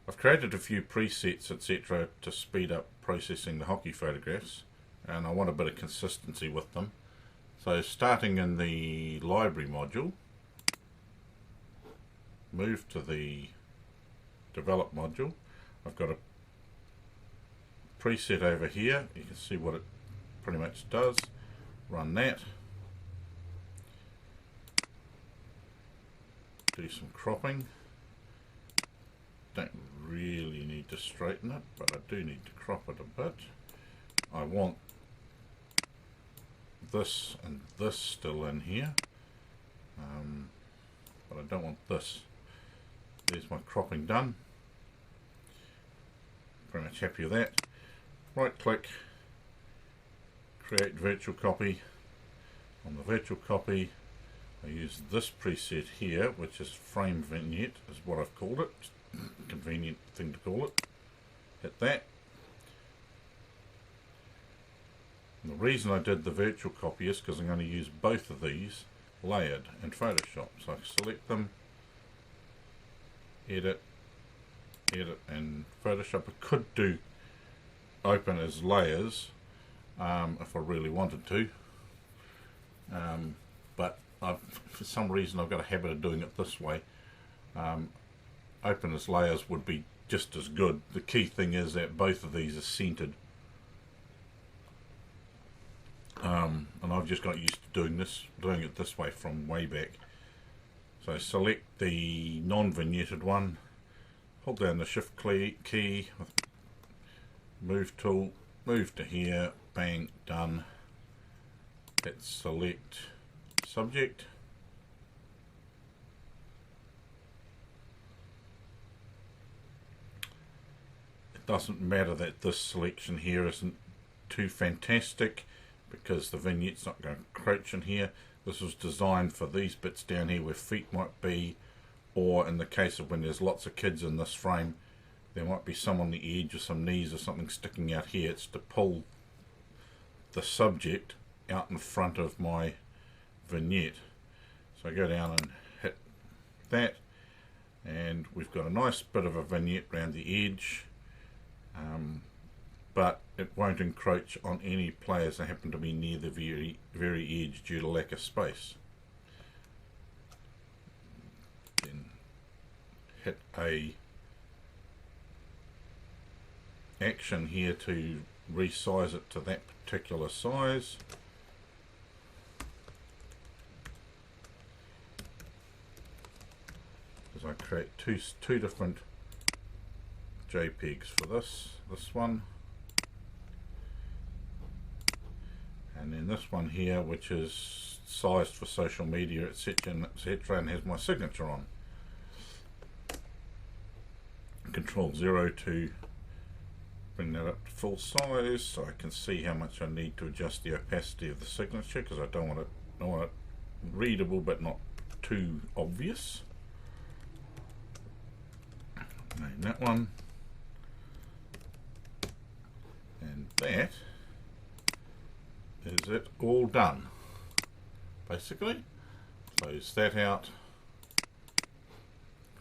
I've created a few presets etc. to speed up processing the hockey photographs, and I want a bit of consistency with them. So starting in the library module, move to the develop module. I've got a preset over here. You can see what it pretty much does. Run that. Do some cropping. Don't really need to straighten it, but I do need to crop it a bit. I want this and this still in here, but I don't want this. There's my cropping done. Pretty much happy with that. Right click, create virtual copy. On the virtual copy I use this preset here, which is frame vignette is what I've called it. Convenient thing to call it. Hit that. And the reason I did the virtual copy is because I'm going to use both of these layered in Photoshop. So I select them, edit, and Photoshop. I could do open as layers if I really wanted to, but for some reason I've got a habit of doing it this way. Open as layers would be just as good. The key thing is that both of these are centered, and I've just got used to doing it this way from way back. So select the non-vignetted one, hold down the shift key with move tool, move to here, bang, done. Hit select subject. It doesn't matter that this selection here isn't too fantastic because the vignette's not going to encroach in here. This was designed for these bits down here where feet might be, or in the case of when there's lots of kids in this frame, there might be some on the edge or some knees or something sticking out here. It's to pull the subject out in front of my vignette. So I go down and hit that, and we've got a nice bit of a vignette around the edge, but it won't encroach on any players that happen to be near the very edge due to lack of space. Then hit a action here to resize it to that particular size. Because I create two different JPEGs for this one, and then this one here, which is sized for social media, etc., and has my signature on. Control 0 to bring that up to full size so I can see how much I need to adjust the opacity of the signature, because I don't want it readable but not too obvious. Name that one, and that is it all done basically. Close that out,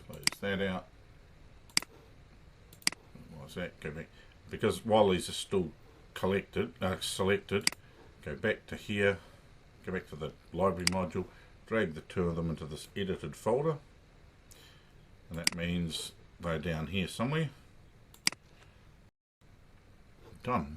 close that out. What's that? Go back, because while these are still selected, go back to here, go back to the library module, drag the two of them into this edited folder, and that means they're down here somewhere. Done.